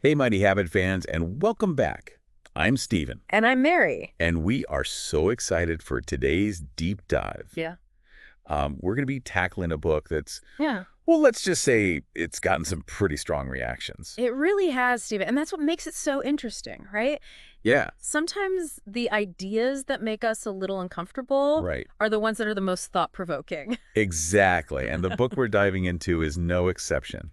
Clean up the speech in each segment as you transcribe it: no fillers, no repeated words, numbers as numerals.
Hey, Mighty Habit fans, and welcome back. I'm Steven, And I'm Mary. and we are so excited for today's deep dive. Yeah. We're going to be tackling a book that's, Yeah. well, let's just say it's gotten some pretty strong reactions. It really has, Steven. And that's what makes it so interesting, right? Yeah, Sometimes the ideas that make us a little uncomfortable right. are the ones that are the most thought-provoking. Exactly. And the book we're diving into is no exception.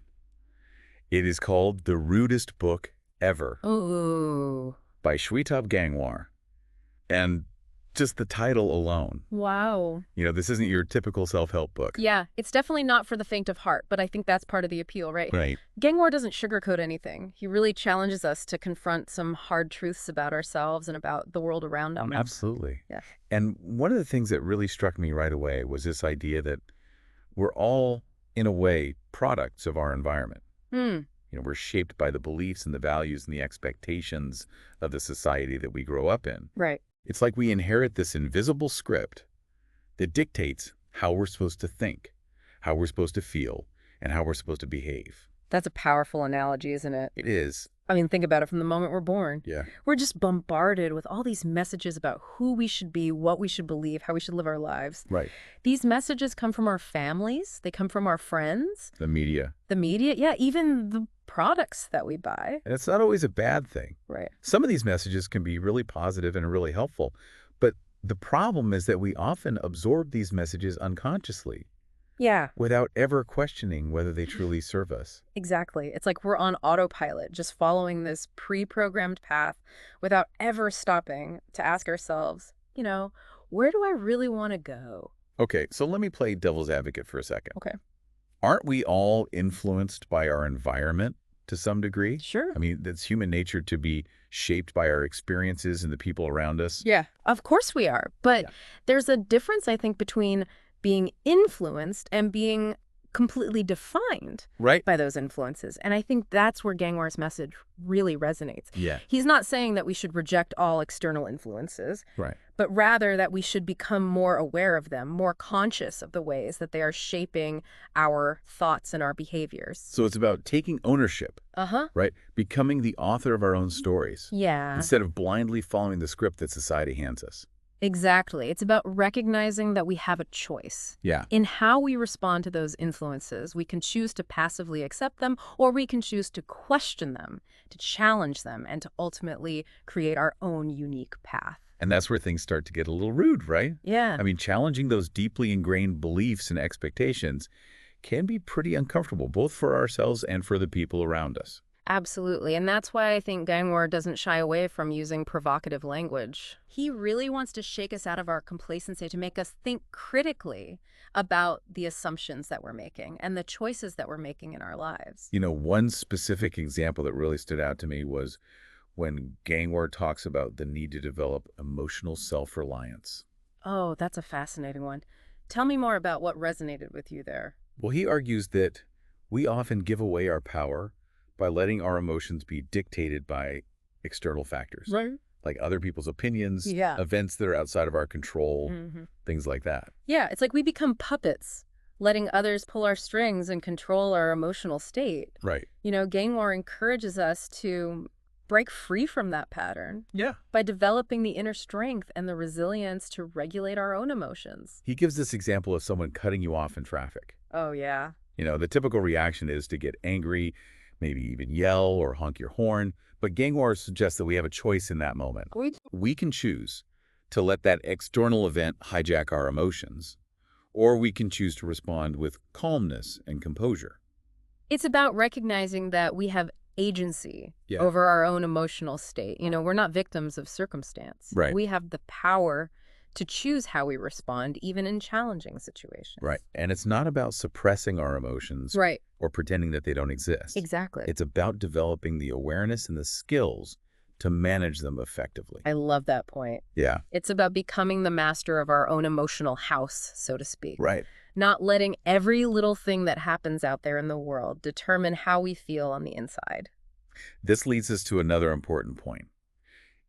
It is called The Rudest Book Ever Ooh. by Shwetabh Gangwar. And just the title alone, Wow. this isn't your typical self-help book. Yeah, it's definitely not for the faint of heart, but I think that's part of the appeal, right? Right. Gangwar doesn't sugarcoat anything. He really challenges us to confront some hard truths about ourselves and about the world around us. Absolutely. Yeah. And one of the things that really struck me right away was this idea that we're all, in a way, products of our environment. Hmm. We're shaped by the beliefs and the values and the expectations of the society that we grow up in. Right. It's like we inherit this invisible script that dictates how we're supposed to think, how we're supposed to feel, and how we're supposed to behave. That's a powerful analogy, isn't it? It is. I mean, think about it from the moment we're born. Yeah. We're just bombarded with all these messages about who we should be, what we should believe, how we should live our lives. Right. These messages come from our families. They come from our friends, The media. the media, yeah, even the products that we buy. And it's not always a bad thing. Right. Some of these messages can be really positive and really helpful, but the problem is that we often absorb these messages unconsciously Yeah, without ever questioning whether they truly serve us. exactly. It's like we're on autopilot, just following this pre-programmed path without ever stopping to ask ourselves, where do I really want to go? Okay, so let me play devil's advocate for a second. Okay. Aren't we all influenced by our environment to some degree? Sure. I mean, it's human nature to be shaped by our experiences and the people around us. Yeah, of course we are. But Yeah. there's a difference, I think, between being influenced and being completely defined Right? by those influences. And I think that's where Gangwar's message really resonates. Yeah. He's not saying that we should reject all external influences, Right. but rather that we should become more aware of them, more conscious of the ways that they are shaping our thoughts and our behaviors. So it's about taking ownership, Uh-huh. right? Becoming the author of our own stories Yeah. instead of blindly following the script that society hands us. Exactly. It's about recognizing that we have a choice. Yeah. In how we respond to those influences, we can choose to passively accept them, or we can choose to question them, to challenge them, and to ultimately create our own unique path. And that's where things start to get a little rude, right? Yeah. I mean, challenging those deeply ingrained beliefs and expectations can be pretty uncomfortable, both for ourselves and for the people around us. Absolutely. And that's why I think Gangwar doesn't shy away from using provocative language. He really wants to shake us out of our complacency, to make us think critically about the assumptions that we're making and the choices that we're making in our lives. One specific example that really stood out to me was when Gangwar talks about the need to develop emotional self-reliance. Oh, that's a fascinating one. Tell me more about what resonated with you there. Well, he argues that we often give away our power by letting our emotions be dictated by external factors, Right. like other people's opinions, Yeah. events that are outside of our control, things like that. Yeah, it's like we become puppets, letting others pull our strings and control our emotional state. Right. Gangwar encourages us to break free from that pattern Yeah. by developing the inner strength and the resilience to regulate our own emotions. He gives this example of someone cutting you off in traffic. Oh, yeah. The typical reaction is to get angry, maybe even yell or honk your horn. But Gangwar suggests that we have a choice in that moment. We can choose to let that external event hijack our emotions, or we can choose to respond with calmness and composure. It's about recognizing that we have agency Yeah. over our own emotional state. We're not victims of circumstance. Right. We have the power to choose how we respond, even in challenging situations. Right. And it's not about suppressing our emotions Right. or pretending that they don't exist. Exactly. It's about developing the awareness and the skills to manage them effectively. I love that point. Yeah. It's about becoming the master of our own emotional house, so to speak. Right. Not letting every little thing that happens out there in the world determine how we feel on the inside. This leads us to another important point.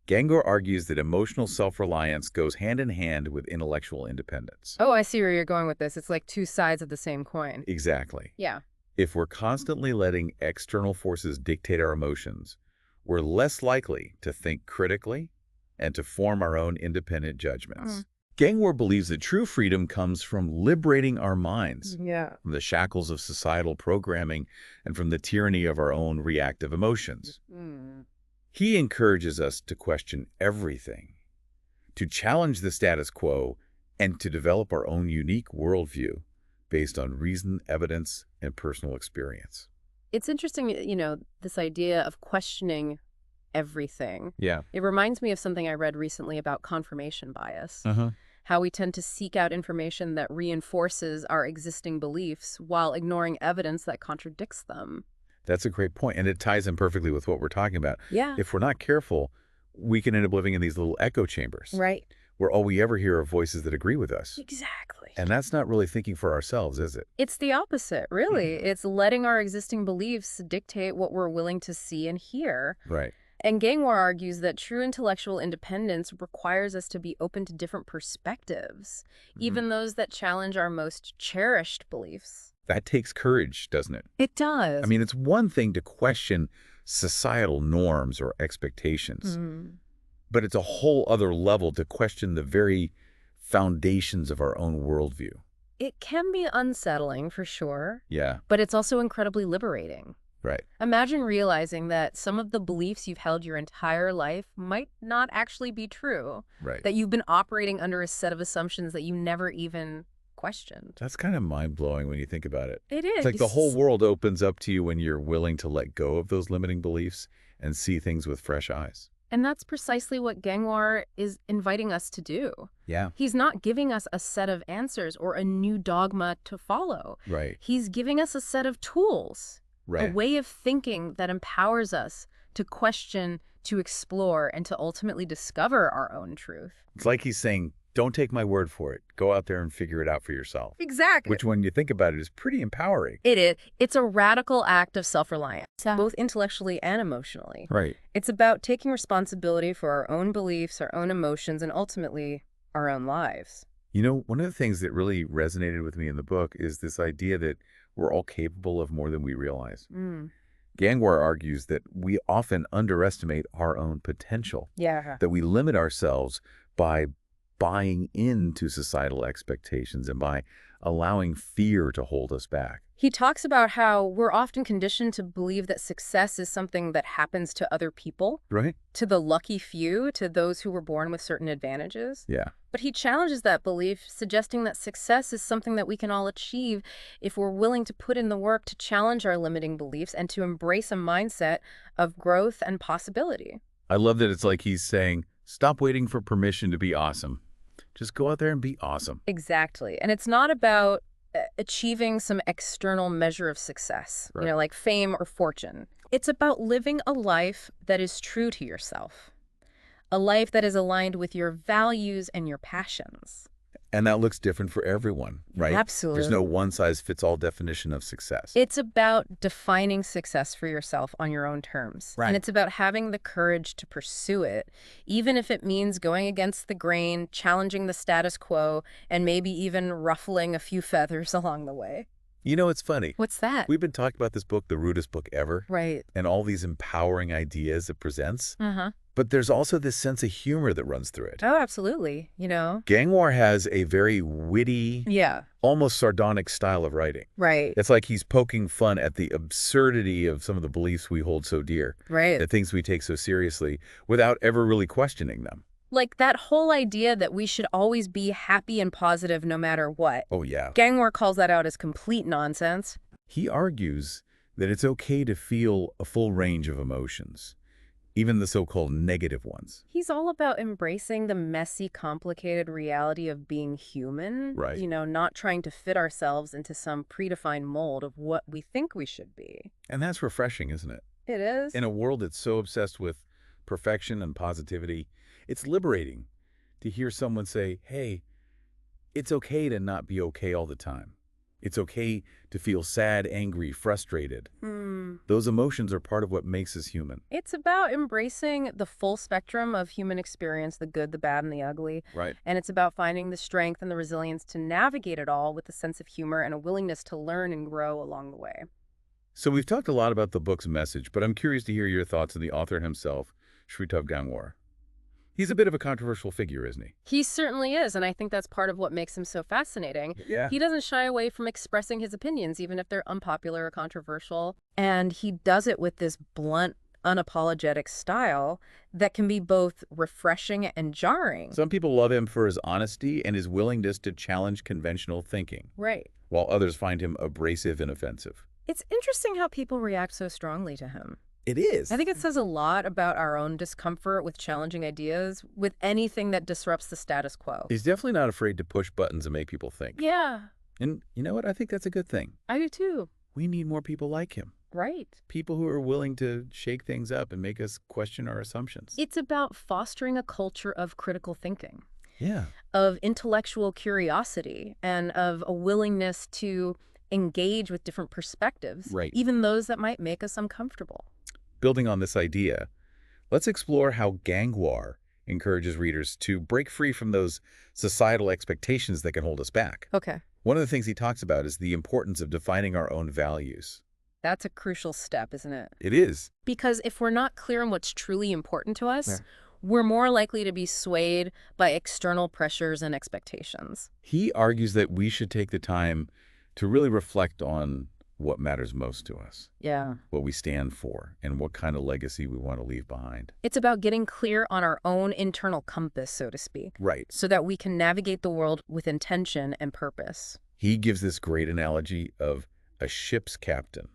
Gangwar argues that emotional self-reliance goes hand in hand with intellectual independence. Oh, I see where you're going with this. It's like two sides of the same coin. Exactly. Yeah. If we're constantly letting external forces dictate our emotions, we're less likely to think critically and to form our own independent judgments. Gangwar believes that true freedom comes from liberating our minds from the shackles of societal programming and from the tyranny of our own reactive emotions. He encourages us to question everything, to challenge the status quo, and to develop our own unique worldview based on reason, evidence, and personal experience. It's interesting, this idea of questioning everything. Yeah. It reminds me of something I read recently about confirmation bias. Uh-huh. How we tend to seek out information that reinforces our existing beliefs while ignoring evidence that contradicts them. That's a great point, and it ties in perfectly with what we're talking about. Yeah. If we're not careful, we can end up living in these little echo chambers. Right. Where all we ever hear are voices that agree with us. Exactly. And that's not really thinking for ourselves, is it? It's the opposite, really. It's letting our existing beliefs dictate what we're willing to see and hear. Right. And Gangwar argues that true intellectual independence requires us to be open to different perspectives, even those that challenge our most cherished beliefs. That takes courage, doesn't it? It does. I mean, it's one thing to question societal norms or expectations, but it's a whole other level to question the very foundations of our own worldview. It can be unsettling, for sure. Yeah. But it's also incredibly liberating. Right. Imagine realizing that some of the beliefs you've held your entire life might not actually be true. Right. That you've been operating under a set of assumptions that you never even questioned. That's kind of mind-blowing when you think about it. It is. It's like the whole world opens up to you when you're willing to let go of those limiting beliefs and see things with fresh eyes. And that's precisely what Gangwar is inviting us to do. Yeah. He's not giving us a set of answers or a new dogma to follow. Right. He's giving us a set of tools, Right. a way of thinking that empowers us to question, to explore, and to ultimately discover our own truth. It's like he's saying, don't take my word for it. Go out there and figure it out for yourself. Exactly. Which, when you think about it, is pretty empowering. It is. It's a radical act of self-reliance, both intellectually and emotionally. Right. It's about taking responsibility for our own beliefs, our own emotions, and ultimately our own lives. You know, one of the things that really resonated with me in the book is this idea that we're all capable of more than we realize. Gangwar argues that we often underestimate our own potential. Yeah. That we limit ourselves by buying into societal expectations and by allowing fear to hold us back. He talks about how we're often conditioned to believe that success is something that happens to other people. Right? To the lucky few, to those who were born with certain advantages. Yeah. But he challenges that belief, suggesting that success is something that we can all achieve if we're willing to put in the work to challenge our limiting beliefs and to embrace a mindset of growth and possibility. I love that it's like he's saying, stop waiting for permission to be awesome. Just go out there and be awesome. Exactly. And it's not about achieving some external measure of success, Right. Like fame or fortune. It's about living a life that is true to yourself, a life that is aligned with your values and your passions. And that looks different for everyone, right? Absolutely. There's no one-size-fits-all definition of success. It's about defining success for yourself on your own terms. Right. And it's about having the courage to pursue it, even if it means going against the grain, challenging the status quo, and maybe even ruffling a few feathers along the way. You know, it's funny. What's that? We've been talking about this book, The Rudest Book Ever. Right. And all these empowering ideas it presents. Uh-huh. But there's also this sense of humor that runs through it. Oh, absolutely. Gangwar has a very witty, Yeah. almost sardonic style of writing. Right. It's like he's poking fun at the absurdity of some of the beliefs we hold so dear, Right. the things we take so seriously, without ever really questioning them. Like that whole idea that we should always be happy and positive no matter what. Oh, yeah. Gangwar calls that out as complete nonsense. He argues that it's okay to feel a full range of emotions, even the so-called negative ones. He's all about embracing the messy, complicated reality of being human. Right. Not trying to fit ourselves into some predefined mold of what we think we should be. And that's refreshing, isn't it? It is. In a world that's so obsessed with perfection and positivity, it's liberating to hear someone say, hey, it's okay to not be okay all the time. It's okay to feel sad, angry, frustrated. Those emotions are part of what makes us human. It's about embracing the full spectrum of human experience, the good, the bad, and the ugly. Right. And it's about finding the strength and the resilience to navigate it all with a sense of humor and a willingness to learn and grow along the way. So we've talked a lot about the book's message, but I'm curious to hear your thoughts on the author himself, Shwetabh Gangwar. He's a bit of a controversial figure, isn't he? He certainly is, and I think that's part of what makes him so fascinating. Yeah. He doesn't shy away from expressing his opinions, even if they're unpopular or controversial. And he does it with this blunt, unapologetic style that can be both refreshing and jarring. Some people love him for his honesty and his willingness to challenge conventional thinking, Right. while others find him abrasive and offensive. It's interesting how people react so strongly to him. It is. I think it says a lot about our own discomfort with challenging ideas, with anything that disrupts the status quo. He's definitely not afraid to push buttons and make people think. Yeah, And you know what? I think that's a good thing. I do too. We need more people like him. Right. People who are willing to shake things up and make us question our assumptions. It's about fostering a culture of critical thinking, Yeah. of intellectual curiosity, and of a willingness to engage with different perspectives, Right. even those that might make us uncomfortable. Building on this idea, let's explore how Gangwar encourages readers to break free from those societal expectations that can hold us back. Okay. One of the things he talks about is the importance of defining our own values. That's a crucial step, isn't it? It is. Because if we're not clear on what's truly important to us, Yeah. we're more likely to be swayed by external pressures and expectations. He argues that we should take the time to really reflect on what matters most to us, Yeah. what we stand for, and what kind of legacy we want to leave behind. It's about getting clear on our own internal compass, so to speak, Right. so that we can navigate the world with intention and purpose. He gives this great analogy of a ship's captain.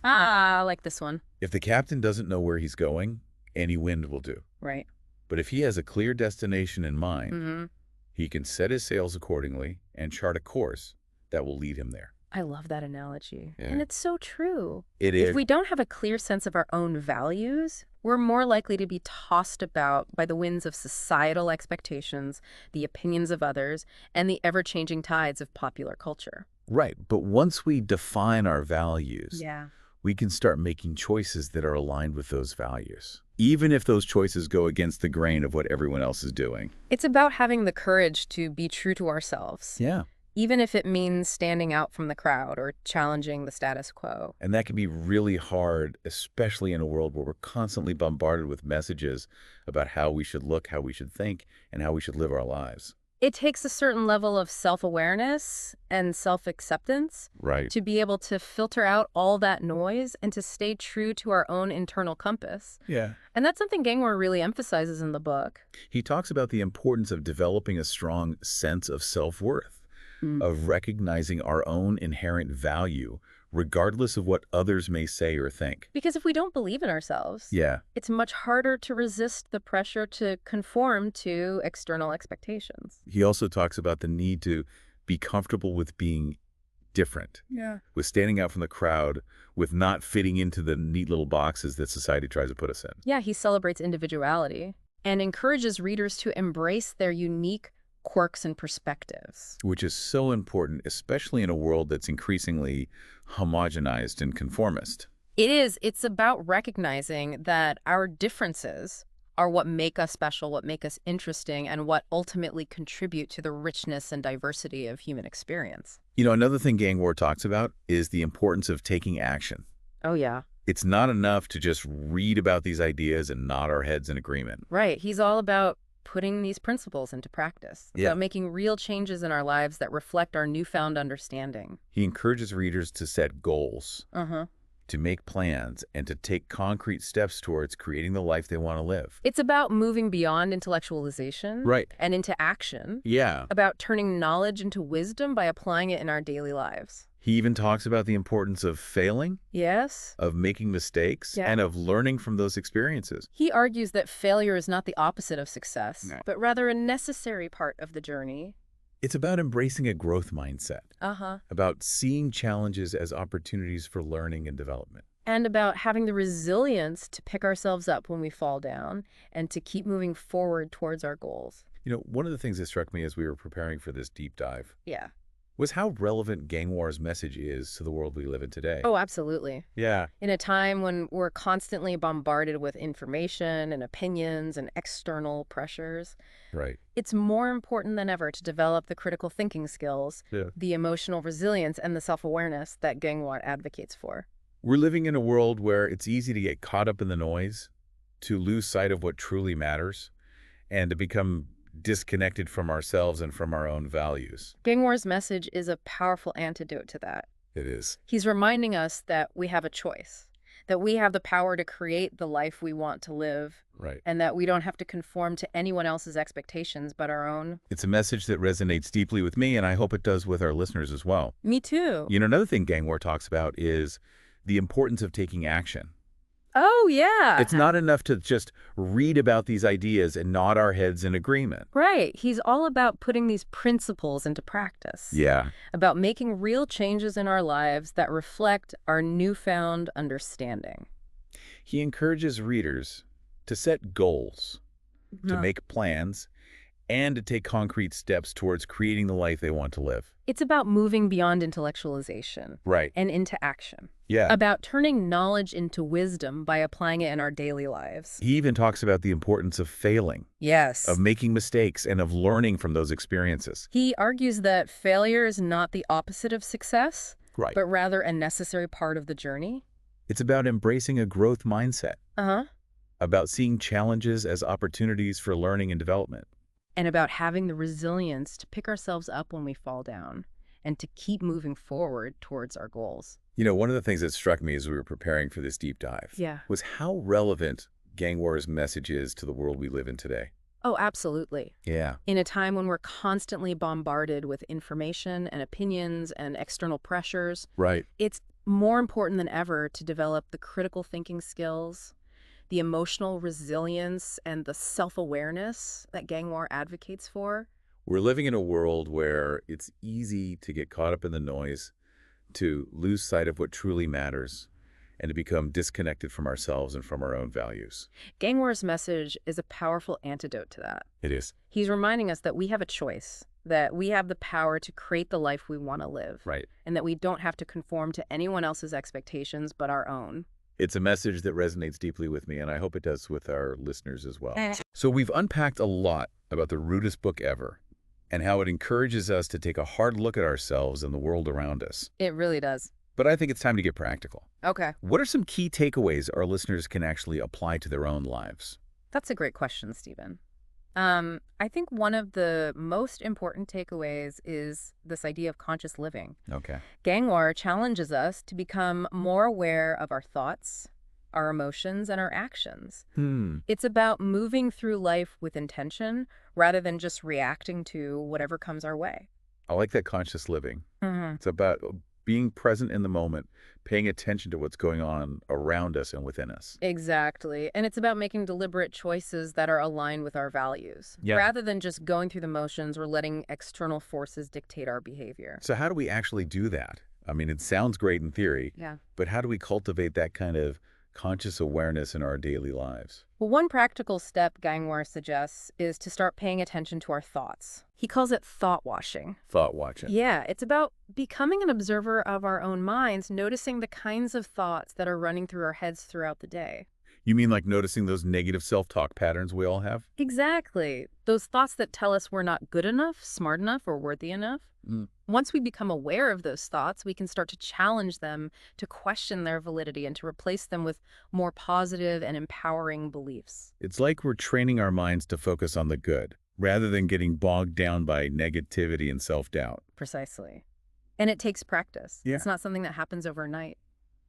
I like this one. If the captain doesn't know where he's going, any wind will do. Right. But if he has a clear destination in mind, Mm-hmm. he can set his sails accordingly and chart a course that will lead him there. I love that analogy. Yeah. And it's so true. It is. If we don't have a clear sense of our own values, we're more likely to be tossed about by the winds of societal expectations, the opinions of others, and the ever-changing tides of popular culture. Right. But once we define our values, Yeah. we can start making choices that are aligned with those values, even if those choices go against the grain of what everyone else is doing. It's about having the courage to be true to ourselves, Yeah. even if it means standing out from the crowd or challenging the status quo. And that can be really hard, especially in a world where we're constantly bombarded with messages about how we should look, how we should think, and how we should live our lives. It takes a certain level of self-awareness and self-acceptance Right. to be able to filter out all that noise and to stay true to our own internal compass. Yeah. And that's something Gangwar really emphasizes in the book. He talks about the importance of developing a strong sense of self-worth, of recognizing our own inherent value, regardless of what others may say or think. Because if we don't believe in ourselves, Yeah. it's much harder to resist the pressure to conform to external expectations. He also talks about the need to be comfortable with being different, Yeah. with standing out from the crowd, with not fitting into the neat little boxes that society tries to put us in. Yeah, he celebrates individuality and encourages readers to embrace their unique quirks and perspectives. Which is so important, especially in a world that's increasingly homogenized and conformist. It is. It's about recognizing that our differences are what make us special, what make us interesting, and what ultimately contribute to the richness and diversity of human experience. You know, another thing Gangwar talks about is the importance of taking action. Oh, yeah. It's not enough to just read about these ideas and nod our heads in agreement. Right. He's all about putting these principles into practice, Yeah. about making real changes in our lives that reflect our newfound understanding. He encourages readers to set goals, Uh-huh. to make plans, and to take concrete steps towards creating the life they want to live. It's about moving beyond intellectualization Right. and into action, Yeah. about turning knowledge into wisdom by applying it in our daily lives. He even talks about the importance of failing, Yes? of making mistakes, Yeah. and of learning from those experiences. He argues that failure is not the opposite of success, No. but rather a necessary part of the journey. It's about embracing a growth mindset, Uh-huh. about seeing challenges as opportunities for learning and development. And about having the resilience to pick ourselves up when we fall down and to keep moving forward towards our goals. You know, one of the things that struck me as we were preparing for this deep dive Yeah. was how relevant Gangwar's message is to the world we live in today. Oh, absolutely. Yeah. In a time when we're constantly bombarded with information and opinions and external pressures, Right. it's more important than ever to develop the critical thinking skills, Yeah. the emotional resilience, and the self-awareness that Gangwar advocates for. We're living in a world where it's easy to get caught up in the noise, to lose sight of what truly matters, and to become disconnected from ourselves and from our own values. Gangwar's message is a powerful antidote to that. It is. He's reminding us that we have a choice, that we have the power to create the life we want to live, Right. and that we don't have to conform to anyone else's expectations but our own. It's a message that resonates deeply with me, and I hope it does with our listeners as well. Me too. Another thing Gangwar talks about is the importance of taking action. Oh, yeah. It's not enough to just read about these ideas and nod our heads in agreement. Right. He's all about putting these principles into practice. Yeah. About making real changes in our lives that reflect our newfound understanding. He encourages readers to set goals, to make plans, and to take concrete steps towards creating the life they want to live. It's about moving beyond intellectualization. Right. And into action. Yeah. About turning knowledge into wisdom by applying it in our daily lives. He even talks about the importance of failing, Yes. of making mistakes, and of learning from those experiences. He argues that failure is not the opposite of success, Right. but rather a necessary part of the journey. It's about embracing a growth mindset, Uh-huh. about seeing challenges as opportunities for learning and development. And about having the resilience to pick ourselves up when we fall down and to keep moving forward towards our goals. One of the things that struck me as we were preparing for this deep dive was how relevant Gangwar's message is to the world we live in today. Oh, absolutely. Yeah. In a time when we're constantly bombarded with information and opinions and external pressures, Right. it's more important than ever to develop the critical thinking skills, the emotional resilience, and the self-awareness that Gangwar advocates for. We're living in a world where it's easy to get caught up in the noise, to lose sight of what truly matters, and to become disconnected from ourselves and from our own values. Gangwar's message is a powerful antidote to that. It is. He's reminding us that we have a choice, that we have the power to create the life we want to live, Right. and that we don't have to conform to anyone else's expectations but our own. It's a message that resonates deeply with me, and I hope it does with our listeners as well. So we've unpacked a lot about the Rudest Book Ever and how it encourages us to take a hard look at ourselves and the world around us. It really does. But I think it's time to get practical. Okay. What are some key takeaways our listeners can actually apply to their own lives? That's a great question, Stephen. I think one of the most important takeaways is this idea of conscious living. Okay. Gangwar challenges us to become more aware of our thoughts, our emotions, and our actions. It's about moving through life with intention rather than just reacting to whatever comes our way. I like that conscious living. Mm-hmm. It's about being present in the moment, paying attention to what's going on around us and within us. Exactly. And it's about making deliberate choices that are aligned with our values, rather than just going through the motions or letting external forces dictate our behavior. So how do we actually do that? I mean, it sounds great in theory, but how do we cultivate that kind of conscious awareness in our daily lives? Well, one practical step Gangwar suggests is to start paying attention to our thoughts. He calls it thought washing. Thought watching. Yeah, it's about becoming an observer of our own minds, noticing the kinds of thoughts that are running through our heads throughout the day. You mean like noticing those negative self-talk patterns we all have? Exactly. Those thoughts that tell us we're not good enough, smart enough, or worthy enough. Once we become aware of those thoughts, we can start to challenge them, to question their validity, and to replace them with more positive and empowering beliefs. It's like we're training our minds to focus on the good, rather than getting bogged down by negativity and self-doubt. Precisely. And it takes practice. Yeah. It's not something that happens overnight.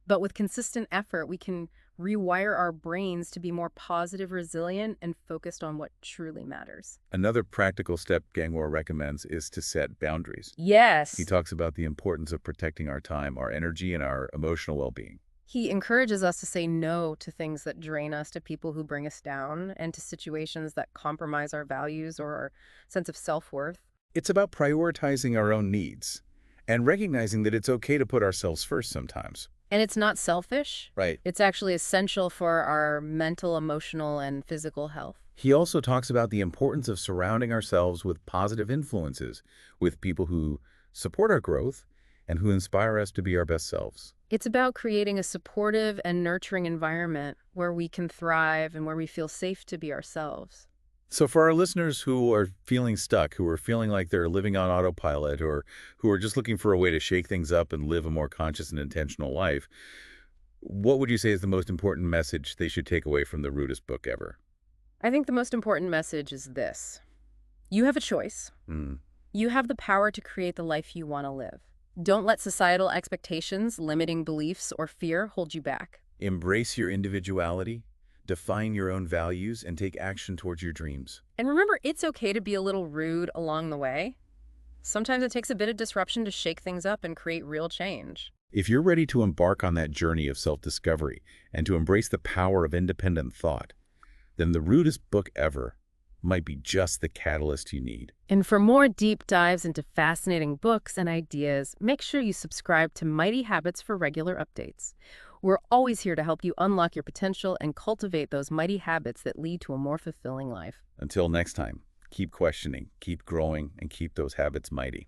But with consistent effort, we can rewire our brains to be more positive, resilient, and focused on what truly matters. Another practical step Gangwar recommends is to set boundaries. Yes. He talks about the importance of protecting our time, our energy, and our emotional well-being. He encourages us to say no to things that drain us, to people who bring us down, and to situations that compromise our values or our sense of self-worth. It's about prioritizing our own needs and recognizing that it's okay to put ourselves first sometimes. And it's not selfish. Right. It's actually essential for our mental, emotional, and physical health. He also talks about the importance of surrounding ourselves with positive influences, with people who support our growth and who inspire us to be our best selves. It's about creating a supportive and nurturing environment where we can thrive and where we feel safe to be ourselves. So for our listeners who are feeling stuck, who are feeling like they're living on autopilot, or who are just looking for a way to shake things up and live a more conscious and intentional life, What would you say is the most important message they should take away from the Rudest Book Ever? I think the most important message is this. You have a choice. Hmm. You have the power to create the life you want to live. Don't let societal expectations, limiting beliefs, or fear hold you back. Embrace your individuality, define your own values, and take action towards your dreams. And remember, it's okay to be a little rude along the way. Sometimes it takes a bit of disruption to shake things up and create real change. If you're ready to embark on that journey of self-discovery and to embrace the power of independent thought, then the Rudest Book Ever might be just the catalyst you need. And for more deep dives into fascinating books and ideas, make sure you subscribe to Mighty Habits for regular updates. We're always here to help you unlock your potential and cultivate those mighty habits that lead to a more fulfilling life. Until next time, keep questioning, keep growing, and keep those habits mighty.